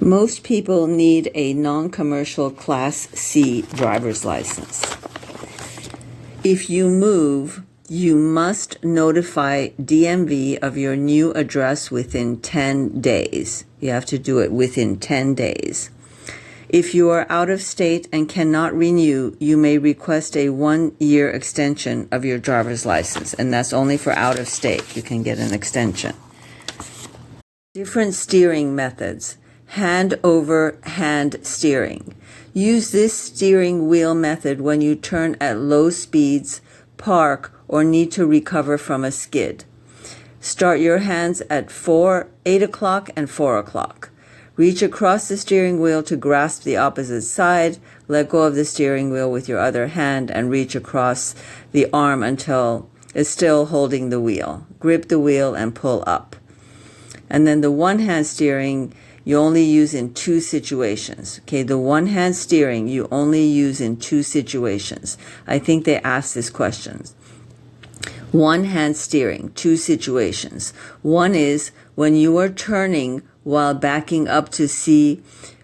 Most people need a non-commercial Class C driver's license. If you move, you must notify DMV of your new address within 10 days. You have to do it within 10 days. If you are out of state and cannot renew, you may request a 1-year extension of your driver's license, and that's only for out of state. You can get an extension. Different steering methods. Hand over hand steering. Use this steering wheel method when you turn at low speeds, park, or need to recover from a skid. Start your hands at 8 o'clock and 4 o'clock. Reach across the steering wheel to grasp the opposite side. Let go of the steering wheel with your other hand and reach across the arm until it's still holding the wheel. Grip the wheel and pull up. And then the one-hand steering you only use in 2 situations. Okay, the one-hand steering you only use in 2 situations. I think they asked this question. One-hand steering, 2 situations. One is when you are turning while backing up to see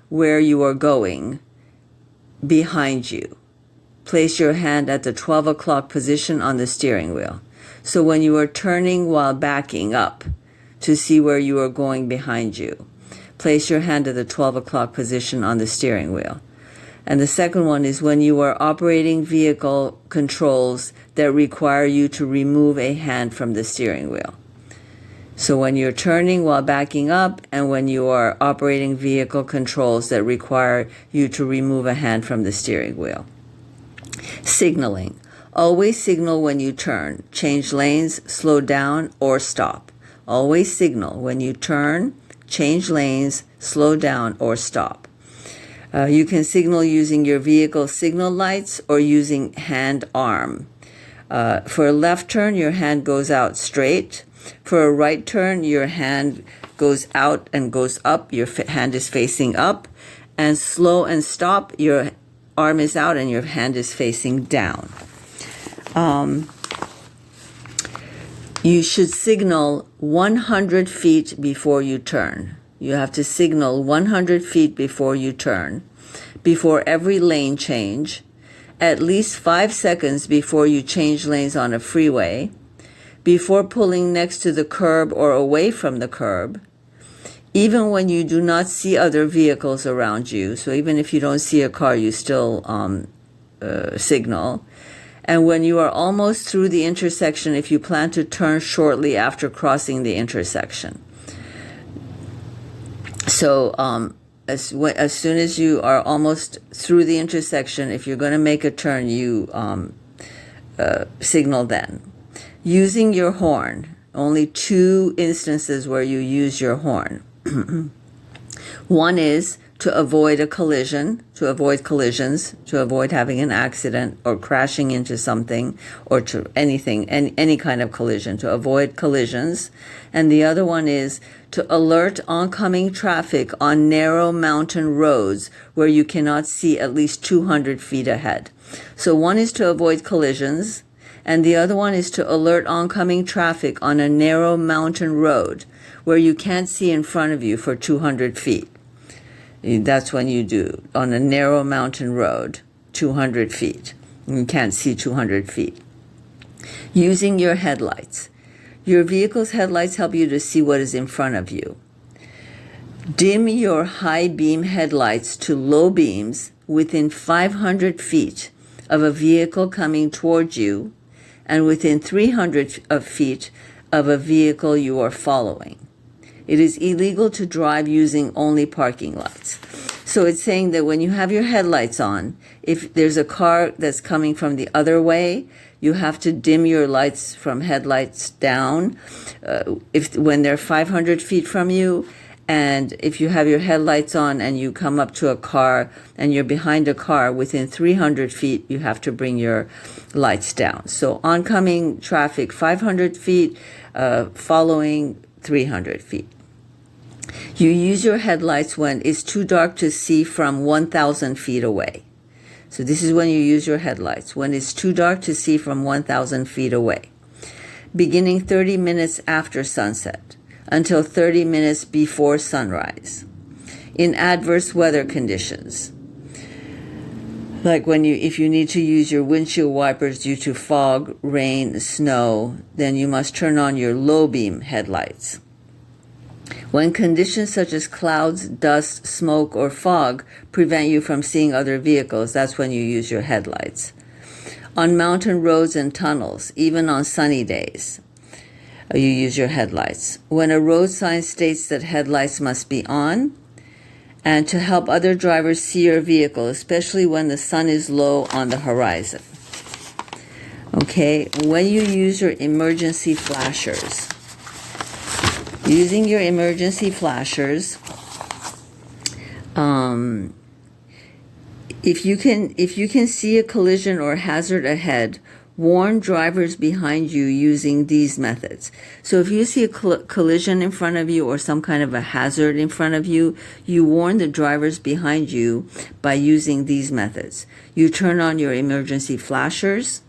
where you are going behind you. Place your hand at the 12 o'clock position on the steering wheel. So when you are turning while backing up to see where you are going behind you, place your hand at the 12 o'clock position on the steering wheel. And the second one is when you are operating vehicle controls that require you to remove a hand from the steering wheel. So when you're turning while backing up and when you are operating vehicle controls that require you to remove a hand from the steering wheel. Signaling. Always signal when you turn, change lanes, slow down, or stop. Always signal when you turn, change lanes, slow down, or stop. You can signal using your vehicle signal lights or using hand arm. For a left turn, your hand goes out straight. For a right turn, your hand goes out and goes up. Your hand is facing up. And slow and stop, your arm is out and your hand is facing down. You should signal 100 feet before you turn. You have to signal 100 feet before you turn, before every lane change, at least 5 seconds before you change lanes on a freeway, before pulling next to the curb or away from the curb, even when you do not see other vehicles around you. So even if you don't see a car, you still signal. And when you are almost through the intersection, if you plan to turn shortly after crossing the intersection. So as soon as you are almost through the intersection, if you're going to make a turn, you signal then. Using your horn. Only 2 instances where you use your horn. One is to avoid a collision, to avoid collisions, to avoid having an accident or crashing into something or to anything, any kind of collision, to avoid collisions. And the other one is to alert oncoming traffic on narrow mountain roads where you cannot see at least 200 feet ahead. So one is to avoid collisions, and the other one is to alert oncoming traffic on a narrow mountain road where you can't see in front of you for 200 feet. That's when you do, on a narrow mountain road, 200 feet. You can't see 200 feet. Using your headlights. Your vehicle's headlights help you to see what is in front of you. Dim your high beam headlights to low beams within 500 feet of a vehicle coming towards you and within 300 feet of a vehicle you are following. It is illegal to drive using only parking lights. So it's saying that when you have your headlights on, if there's a car that's coming from the other way, you have to dim your lights from headlights down when they're 500 feet from you. And if you have your headlights on and you come up to a car and you're behind a car within 300 feet, you have to bring your lights down. So oncoming traffic, 500 feet, following 300 feet. You use your headlights when it's too dark to see from 1,000 feet away. So this is when you use your headlights, when it's too dark to see from 1,000 feet away. Beginning 30 minutes after sunset until 30 minutes before sunrise. in adverse weather conditions. Like if you need to use your windshield wipers due to fog, rain, snow, then you must turn on your low beam headlights. When conditions such as clouds, dust, smoke, or fog prevent you from seeing other vehicles, that's when you use your headlights. On mountain roads and tunnels, even on sunny days, you use your headlights. When a road sign states that headlights must be on, and to help other drivers see your vehicle, especially when the sun is low on the horizon. Okay, when you use your emergency flashers, using your emergency flashers, if you can see a collision or hazard ahead, warn drivers behind you using these methods. So if you see a collision in front of you or some kind of a hazard in front of you, you warn the drivers behind you by using these methods. You turn on your emergency flashers,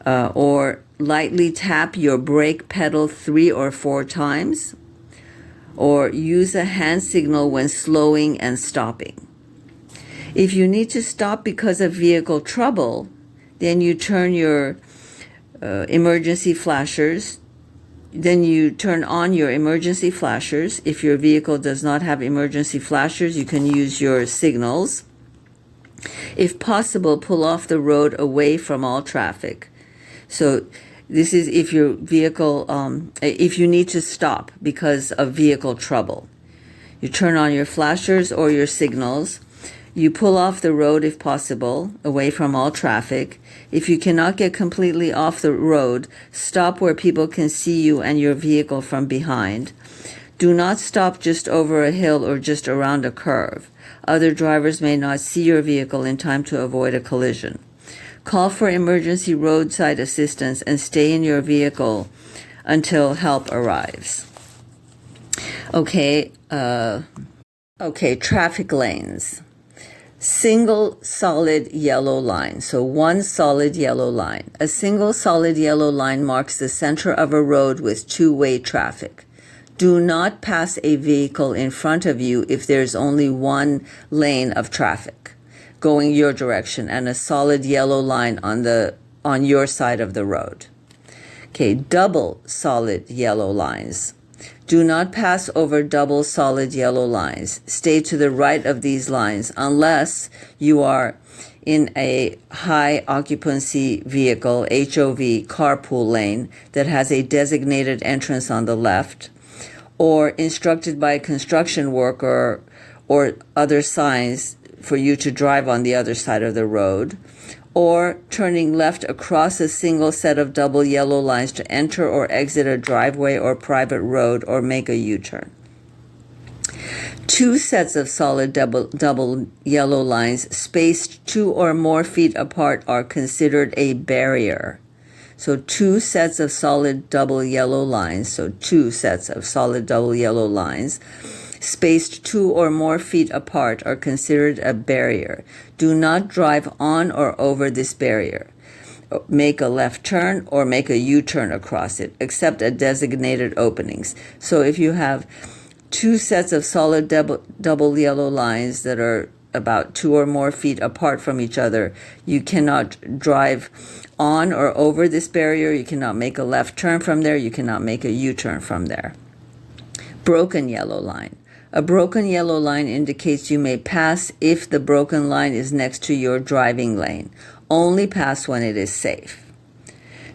or lightly tap your brake pedal 3 or 4 times, or use a hand signal when slowing and stopping. If you need to stop because of vehicle trouble, then you turn your emergency flashers. Then you turn on your emergency flashers. If your vehicle does not have emergency flashers, you can use your signals. If possible, pull off the road away from all traffic. So this is if your vehicle, if you need to stop because of vehicle trouble. You turn on your flashers or your signals. You pull off the road if possible, away from all traffic. If you cannot get completely off the road, stop where people can see you and your vehicle from behind. Do not stop just over a hill or just around a curve. Other drivers may not see your vehicle in time to avoid a collision. Call for emergency roadside assistance and stay in your vehicle until help arrives. Okay, traffic lanes. Single solid yellow line. So one solid yellow line. A single solid yellow line marks the center of a road with two-way traffic. Do not pass a vehicle in front of you if there's only one lane of traffic going your direction and a solid yellow line on your side of the road. Okay, double solid yellow lines. Do not pass over double solid yellow lines. Stay to the right of these lines unless you are in a high occupancy vehicle, HOV, carpool lane that has a designated entrance on the left, or instructed by a construction worker or other signs for you to drive on the other side of the road, or turning left across a single set of double yellow lines to enter or exit a driveway or private road or make a U-turn. Two sets of solid double yellow lines spaced 2 or more feet apart are considered a barrier. So two sets of solid double yellow lines, spaced 2 or more feet apart are considered a barrier. Do not drive on or over this barrier. Make a left turn or make a U-turn across it, except at designated openings. So if you have two sets of solid double yellow lines that are about 2 or more feet apart from each other, you cannot drive on or over this barrier. You cannot make a left turn from there. You cannot make a U-turn from there. Broken yellow line. A broken yellow line indicates you may pass if the broken line is next to your driving lane. Only pass when it is safe.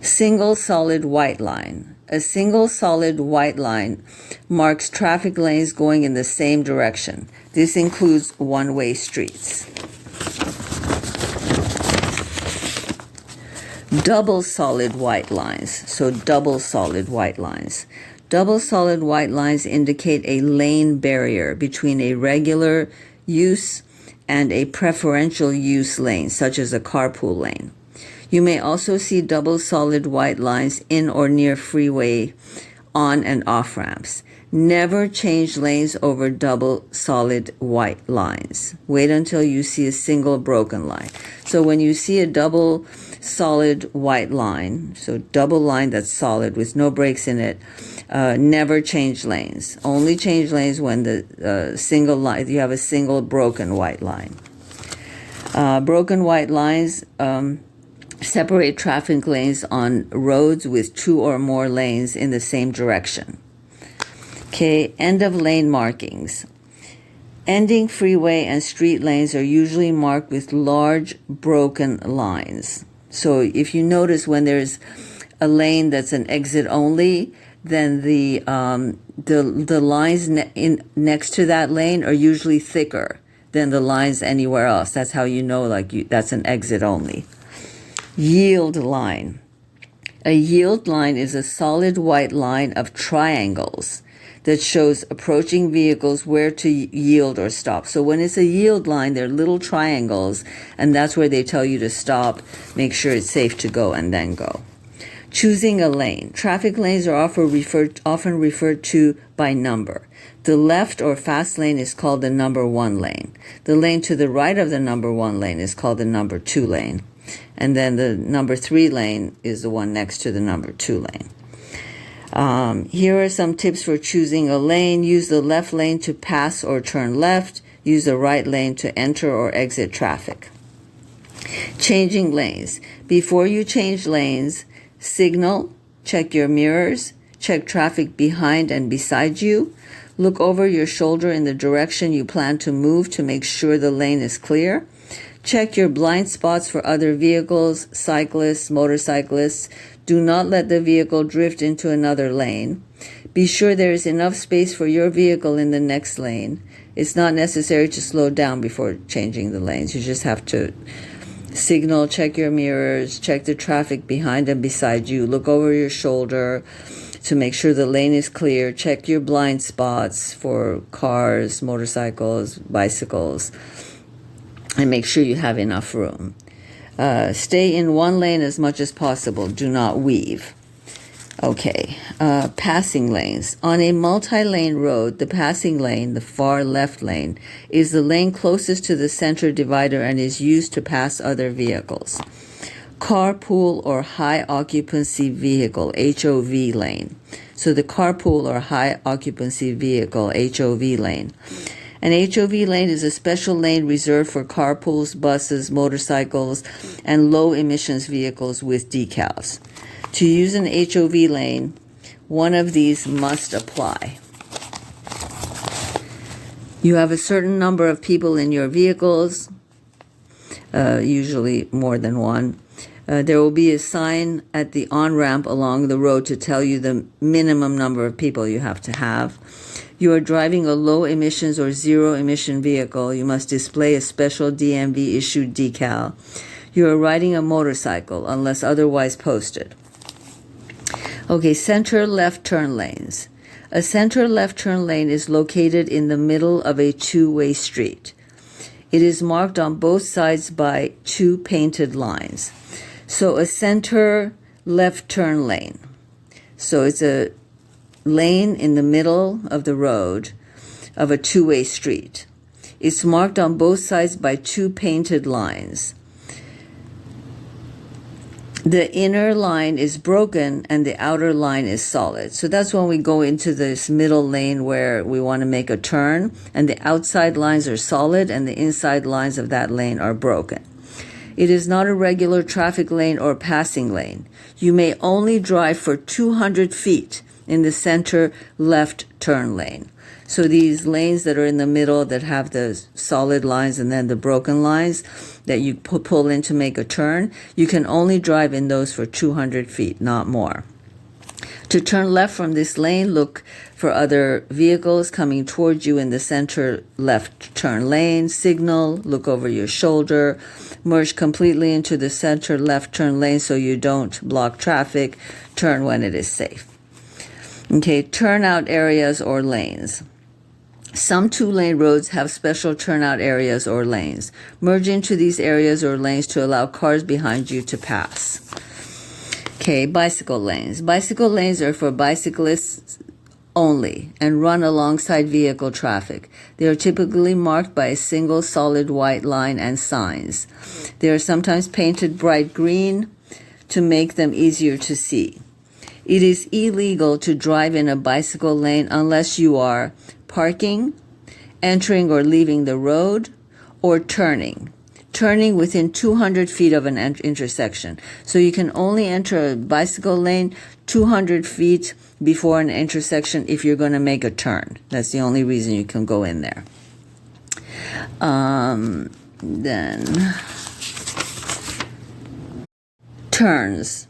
Single solid white line. A single solid white line marks traffic lanes going in the same direction. This includes one-way streets. Double solid white lines. Double solid white lines. Double solid white lines indicate a lane barrier between a regular use and a preferential use lane, such as a carpool lane. You may also see double solid white lines in or near freeway on and off ramps. Never change lanes over double solid white lines. Wait until you see a single broken line. So when you see a double solid white line, so double line that's solid with no breaks in it, never change lanes. Only change lanes when the single line, you have a single broken white line. Broken white lines separate traffic lanes on roads with 2 or more lanes in the same direction. Okay, end of lane markings. Ending freeway and street lanes are usually marked with large broken lines. So if you notice when there's a lane that's an exit only, then the lines next to that lane are usually thicker than the lines anywhere else. That's how you know that's an exit only. Yield line. A yield line is a solid white line of triangles that shows approaching vehicles where to yield or stop. So when it's a yield line, they're little triangles, and that's where they tell you to stop, make sure it's safe to go, and then go. Choosing a lane. Traffic lanes are often referred to by number. The left or fast lane is called the number 1 lane. The lane to the right of the number 1 lane is called the number 2 lane. And then the number 3 lane is the one next to the number 2 lane. Here are some tips for choosing a lane. Use the left lane to pass or turn left. Use the right lane to enter or exit traffic. Changing lanes. Before you change lanes, signal, check your mirrors, check traffic behind and beside you. Look over your shoulder in the direction you plan to move to make sure the lane is clear. Check your blind spots for other vehicles, cyclists, motorcyclists. Do not let the vehicle drift into another lane. Be sure there is enough space for your vehicle in the next lane. It's not necessary to slow down before changing the lanes. You just have to signal, check your mirrors, check the traffic behind and beside you. Look over your shoulder to make sure the lane is clear. Check your blind spots for cars, motorcycles, bicycles, and make sure you have enough room. Stay in one lane as much as possible. Do not weave. Okay, passing lanes. On a multi-lane road, the passing lane, the far left lane, is the lane closest to the center divider and is used to pass other vehicles. Carpool or high occupancy vehicle, HOV lane. So the carpool or high occupancy vehicle, HOV lane. An HOV lane is a special lane reserved for carpools, buses, motorcycles, and low emissions vehicles with decals. To use an HOV lane, one of these must apply. You have a certain number of people in your vehicles, usually more than one. There will be a sign at the on-ramp along the road to tell you the minimum number of people you have to have. You are driving a low emissions or zero emission vehicle. You must display a special DMV issued decal. You are riding a motorcycle unless otherwise posted. Okay, center left turn lanes. A center left turn lane is located in the middle of a two-way street. It is marked on both sides by two painted lines. So a center left turn lane. So it's a lane in the middle of the road of a two-way street. It's marked on both sides by two painted lines. The inner line is broken and the outer line is solid. So that's when we go into this middle lane where we want to make a turn, and the outside lines are solid and the inside lines of that lane are broken. It is not a regular traffic lane or passing lane. You may only drive for 200 feet in the center left turn lane. So these lanes that are in the middle that have the solid lines and then the broken lines that you pull in to make a turn, you can only drive in those for 200 feet, not more. To turn left from this lane, look for other vehicles coming towards you in the center left turn lane. Signal, look over your shoulder, merge completely into the center left turn lane so you don't block traffic. Turn when it is safe. Okay, turnout areas or lanes. Some two-lane roads have special turnout areas or lanes. Merge into these areas or lanes to allow cars behind you to pass. Okay, bicycle lanes. Bicycle lanes are for bicyclists only and run alongside vehicle traffic. They are typically marked by a single solid white line and signs. They are sometimes painted bright green to make them easier to see. It is illegal to drive in a bicycle lane unless you are parking, entering or leaving the road, or turning within 200 feet of an intersection. So you can only enter a bicycle lane 200 feet before an intersection if you're going to make a turn. That's the only reason you can go in there. Then turns,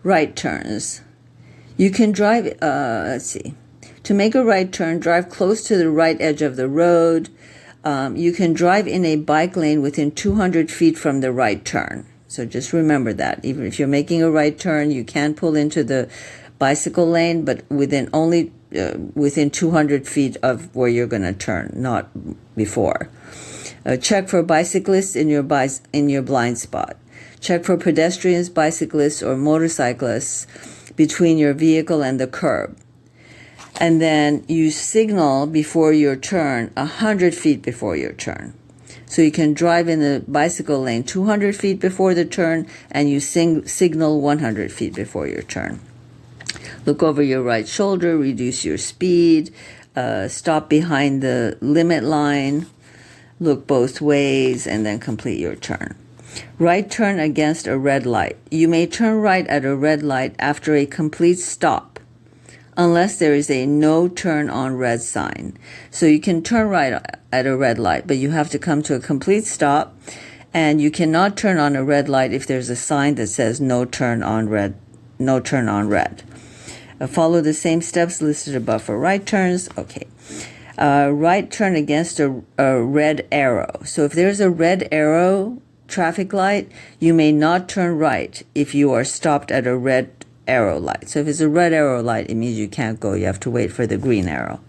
right turns. You can drive, to make a right turn, drive close to the right edge of the road. You can drive in a bike lane within 200 feet from the right turn. So just remember that. Even if you're making a right turn, you can pull into the bicycle lane, but within 200 feet of where you're going to turn, not before. Check for bicyclists in your blind spot. Check for pedestrians, bicyclists, or motorcyclists between your vehicle and the curb. And then you signal before your turn 100 feet before your turn. So you can drive in the bicycle lane 200 feet before the turn, and you signal 100 feet before your turn. Look over your right shoulder, reduce your speed, stop behind the limit line, look both ways, and then complete your turn. Right turn against a red light. You may turn right at a red light after a complete stop, unless there is a no turn on red sign. So you can turn right at a red light, but you have to come to a complete stop, and you cannot turn on a red light if there's a sign that says no turn on red. Follow the same steps listed above for right turns. Okay. Right turn against a red arrow. So if there's a red arrow traffic light, you may not turn right if you are stopped at a red arrow light. So if it's a red arrow light, it means you can't go. You have to wait for the green arrow.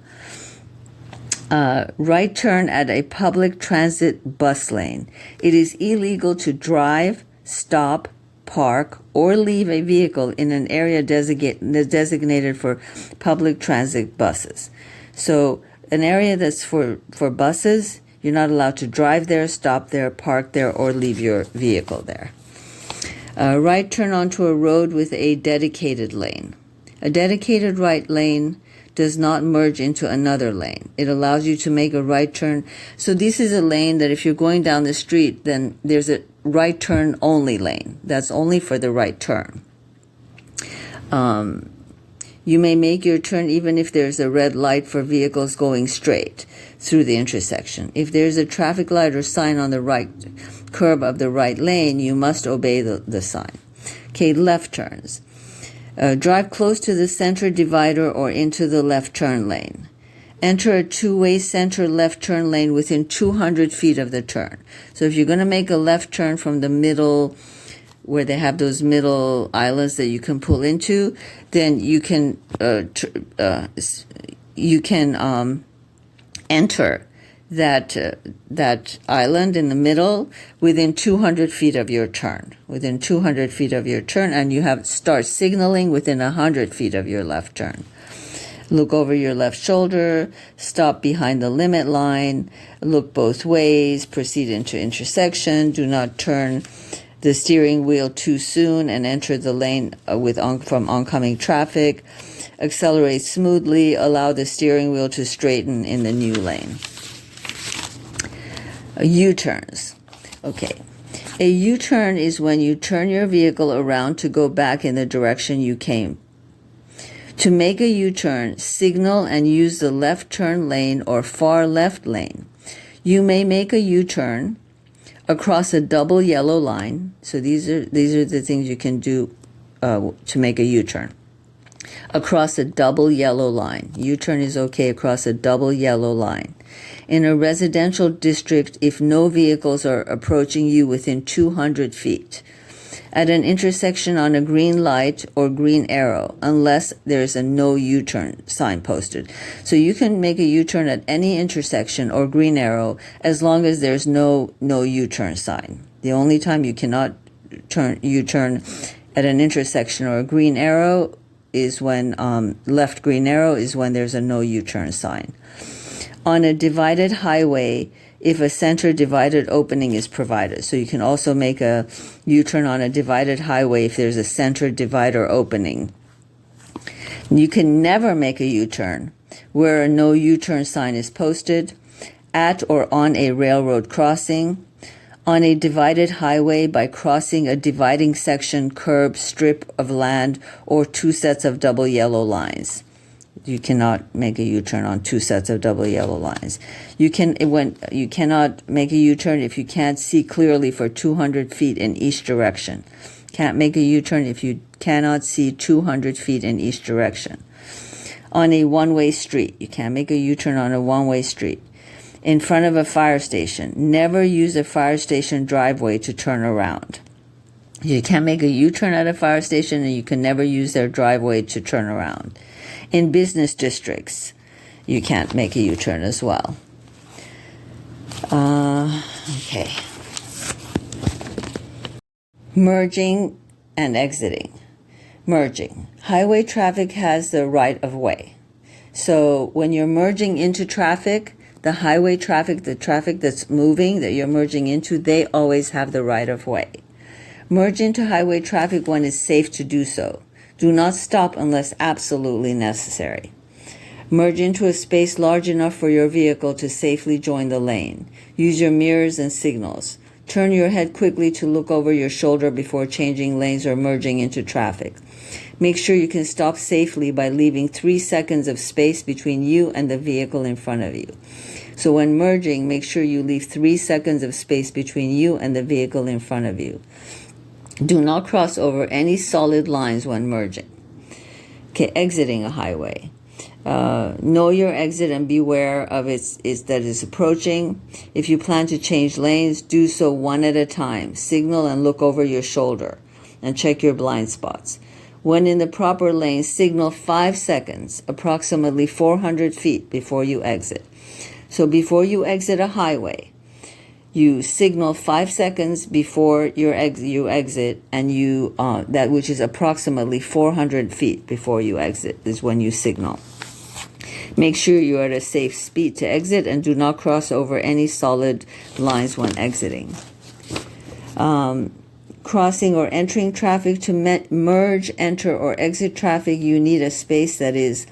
Right turn at a public transit bus lane. It is illegal to drive, stop, park, or leave a vehicle in an area designated for public transit buses. So an area that's for buses, you're not allowed to drive there, stop there, park there, or leave your vehicle there. Right turn onto a road with a dedicated lane. A dedicated right lane does not merge into another lane. It allows you to make a right turn. So this is a lane that if you're going down the street, then there's a right turn only lane. That's only for the right turn. You may make your turn even if there's a red light for vehicles going straight through the intersection. If there's a traffic light or sign on the right curb of the right lane, you must obey the sign. Okay, left turns. Drive close to the center divider or into the left turn lane. Enter a two-way center left turn lane within 200 feet of the turn. So if you're going to make a left turn from the middle, where they have those middle islands that you can pull into, then you can enter that island in the middle within 200 feet of your turn. Within 200 feet of your turn, and you have start signaling within 100 feet of your left turn. Look over your left shoulder, stop behind the limit line, look both ways, proceed into intersection, do not turn the steering wheel too soon and enter the lane from oncoming traffic. Accelerate smoothly, allow the steering wheel to straighten in the new lane. U-turns. Okay. A U-turn is when you turn your vehicle around to go back in the direction you came. To make a U-turn, signal and use the left turn lane or far left lane. You may make a U-turn across a double yellow line. So these are the things you can do to make a U-turn. Across a double yellow line. U-turn is okay across a double yellow line. In a residential district, if no vehicles are approaching you within 200 feet. At an intersection on a green light or green arrow, unless there's a no U-turn sign posted. So you can make a U-turn at any intersection or green arrow as long as there's no U-turn sign. The only time you cannot U-turn at an intersection or a green arrow is when left green arrow is when there's a no U-turn sign. On a divided highway, if a center divided opening is provided. So you can also make a U-turn on a divided highway if there's a center divider opening. You can never make a U-turn where a no U-turn sign is posted, at or on a railroad crossing, on a divided highway by crossing a dividing section, curb, strip of land, or two sets of double yellow lines. You cannot make a U-turn on two sets of double yellow lines. You cannot make a U-turn if you can't see clearly for 200 feet in each direction. Can't make a U-turn if you cannot see 200 feet in each direction. On a one-way street, you can't make a U-turn on a one-way street. In front of a fire station, never use a fire station driveway to turn around. You can't make a U-turn at a fire station, and you can never use their driveway to turn around. In business districts, you can't make a U-turn as well. Okay. Merging and exiting. Merging. Highway traffic has the right of way. So when you're merging into traffic, the highway traffic, the traffic that's moving, that you're merging into, they always have the right of way. Merge into highway traffic when it's safe to do so. Do not stop unless absolutely necessary. Merge into a space large enough for your vehicle to safely join the lane. Use your mirrors and signals. Turn your head quickly to look over your shoulder before changing lanes or merging into traffic. Make sure you can stop safely by leaving 3 seconds of space between you and the vehicle in front of you. So when merging, make sure you leave 3 seconds of space between you and the vehicle in front of you. Do not cross over any solid lines when merging. Okay, exiting a highway. Know your exit and beware of that is approaching. If you plan to change lanes, do so one at a time. Signal and look over your shoulder and check your blind spots. When in the proper lane, signal 5 seconds, approximately 400 feet before you exit. So before you exit a highway, you signal 5 seconds before you exit, and that which is approximately 400 feet before you exit is when you signal. Make sure you're at a safe speed to exit and do not cross over any solid lines when exiting. Crossing or entering traffic. To merge, enter, or exit traffic, you need a space that is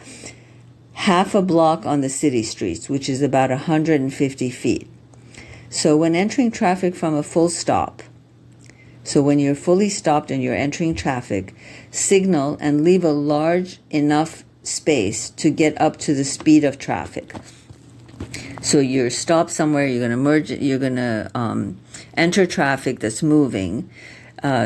half a block on the city streets, which is about 150 feet. So when entering traffic from a full stop, so when you're fully stopped and you're entering traffic, signal and leave a large enough space to get up to the speed of traffic. So you're stopped somewhere, you're going to merge, you're going to enter traffic that's moving.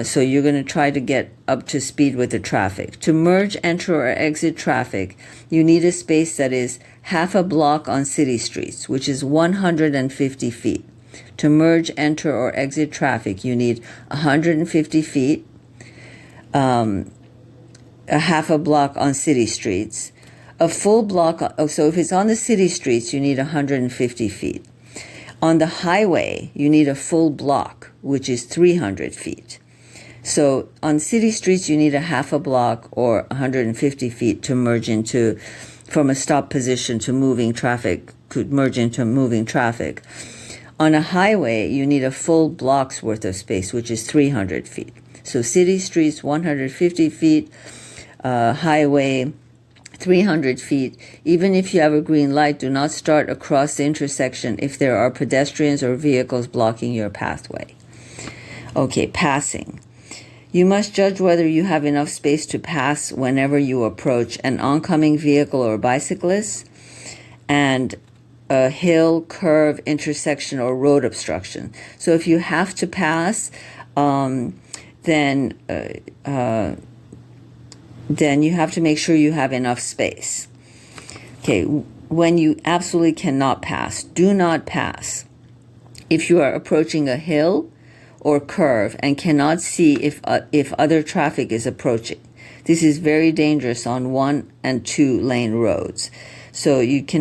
So you're going to try to get up to speed with the traffic. To merge, enter, or exit traffic, you need a space that is half a block on city streets, which is 150 feet. To merge, enter, or exit traffic, you need 150 feet, a half a block on city streets, a full block. So if it's on the city streets, you need 150 feet. On the highway, you need a full block, which is 300 feet. So on city streets, you need a half a block or 150 feet to merge into, from a stop position to moving traffic, could merge into moving traffic. On a highway, you need a full block's worth of space, which is 300 feet. So city streets, 150 feet, highway, 300 feet. Even if you have a green light, do not start across the intersection if there are pedestrians or vehicles blocking your pathway. Okay, passing. You must judge whether you have enough space to pass whenever you approach an oncoming vehicle or bicyclist and a hill, curve, intersection, or road obstruction. So if you have to pass, then you have to make sure you have enough space. Okay, when you absolutely cannot pass, do not pass. If you are approaching a hill or curve and cannot see if other traffic is approaching. This is very dangerous on 1 and 2 lane roads. So you do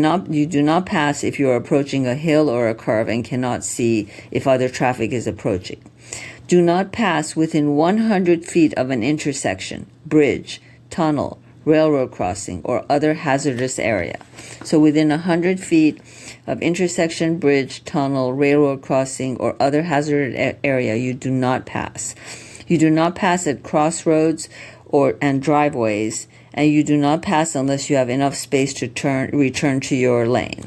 not pass if you are approaching a hill or a curve and cannot see if other traffic is approaching. Do not pass within 100 feet of an intersection, bridge, tunnel, railroad crossing, or other hazardous area. So within 100 feet of intersection, bridge, tunnel, railroad crossing, or other hazardous area, you do not pass. You do not pass at crossroads and driveways, and you do not pass unless you have enough space to return to your lane.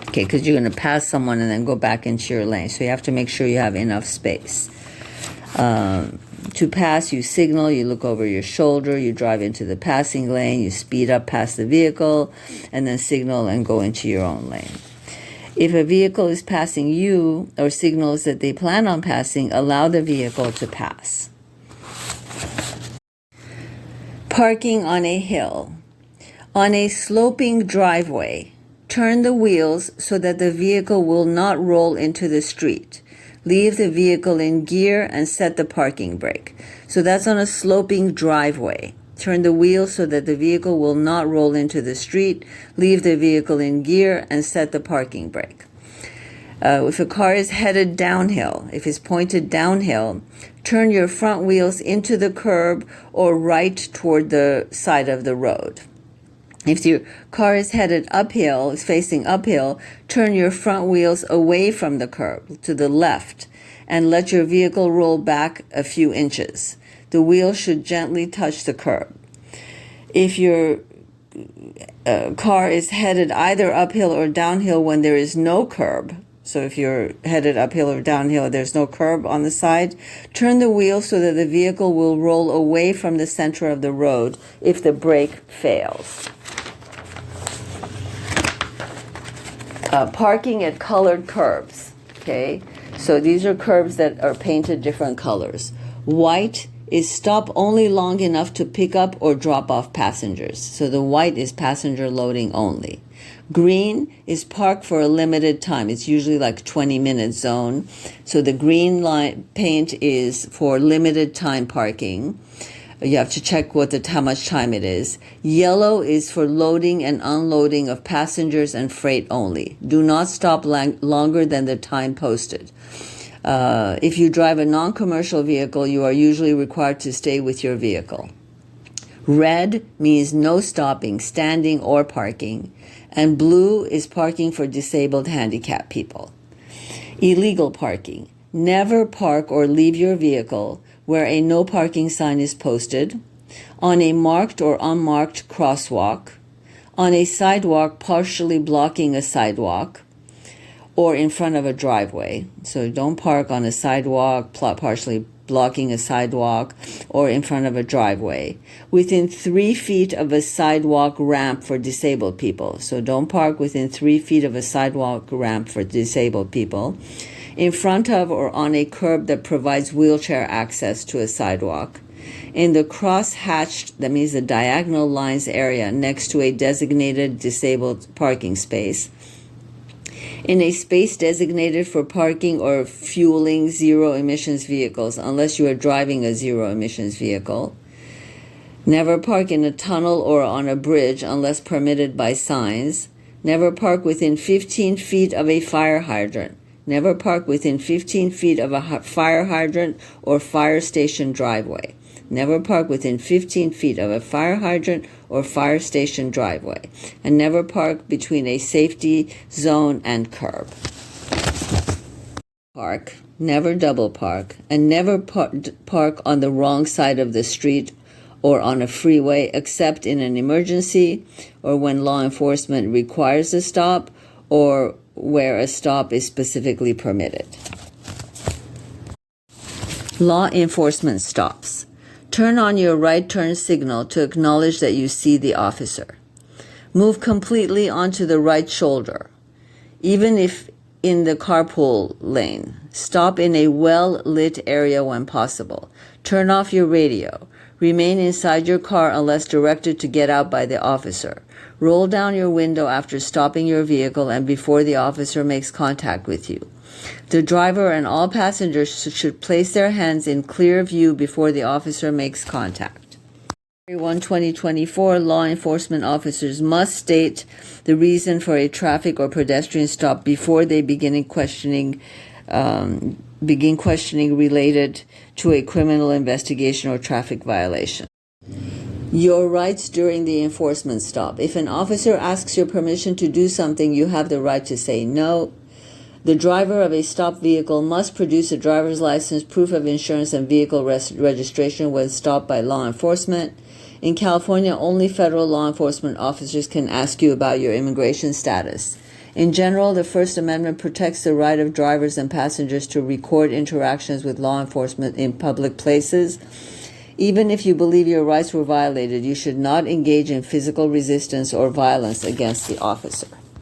Okay, because you're going to pass someone and then go back into your lane. So you have to make sure you have enough space. To pass, you signal, you look over your shoulder, you drive into the passing lane, you speed up past the vehicle, and then signal and go into your own lane. If a vehicle is passing you or signals that they plan on passing, allow the vehicle to pass. Parking on a hill. On a sloping driveway, turn the wheels so that the vehicle will not roll into the street. Leave the vehicle in gear and set the parking brake. So that's on a sloping driveway. Turn the wheels so that the vehicle will not roll into the street. Leave the vehicle in gear and set the parking brake. If a car is headed downhill, if it's pointed downhill, turn your front wheels into the curb or right toward the side of the road. If your car is headed uphill, is facing uphill, turn your front wheels away from the curb to the left and let your vehicle roll back a few inches. The wheels should gently touch the curb. If your car is headed either uphill or downhill when there is no curb, so if you're headed uphill or downhill, there's no curb on the side, turn the wheel so that the vehicle will roll away from the center of the road if the brake fails. Parking at colored curbs, okay? So these are curbs that are painted different colors. White is stop only long enough to pick up or drop off passengers. So the white is passenger loading only. Green is park for a limited time. It's usually like 20-minute zone. So the green line paint is for limited time parking. You have to check how much time it is. Yellow is for loading and unloading of passengers and freight only. Do not stop longer than the time posted. If you drive a non-commercial vehicle, you are usually required to stay with your vehicle. Red means no stopping, standing, or parking. And blue is parking for disabled, handicapped people. Illegal parking. Never park or leave your vehicle where a no parking sign is posted, on a marked or unmarked crosswalk, on a sidewalk partially blocking a sidewalk, or in front of a driveway. So don't park on a sidewalk partially blocking a sidewalk or in front of a driveway. Within 3 feet of a sidewalk ramp for disabled people. So don't park within 3 feet of a sidewalk ramp for disabled people. In front of or on a curb that provides wheelchair access to a sidewalk. In the cross-hatched, that means the diagonal lines area next to a designated disabled parking space. In a space designated for parking or fueling zero-emissions vehicles, unless you are driving a zero-emissions vehicle. Never park in a tunnel or on a bridge unless permitted by signs. Never park within 15 feet of a fire hydrant. Never park within 15 feet of a fire hydrant or fire station driveway. Never park within 15 feet of a fire hydrant or fire station driveway. And never park between a safety zone and curb. Park, never double park, and never park on the wrong side of the street or on a freeway except in an emergency or when law enforcement requires a stop or where a stop is specifically permitted. Law enforcement stops. Turn on your right turn signal to acknowledge that you see the officer. Move completely onto the right shoulder, even if in the carpool lane. Stop in a well-lit area when possible. Turn off your radio. Remain inside your car unless directed to get out by the officer. Roll down your window after stopping your vehicle and before the officer makes contact with you. The driver and all passengers should place their hands in clear view before the officer makes contact. January 1, 2024, law enforcement officers must state the reason for a traffic or pedestrian stop before they begin questioning related to a criminal investigation or traffic violation. Your rights during the enforcement stop. If an officer asks your permission to do something, you have the right to say no. The driver of a stopped vehicle must produce a driver's license, proof of insurance, and vehicle registration when stopped by law enforcement. In California, only federal law enforcement officers can ask you about your immigration status. In general, the First Amendment protects the right of drivers and passengers to record interactions with law enforcement in public places. Even if you believe your rights were violated, you should not engage in physical resistance or violence against the officer.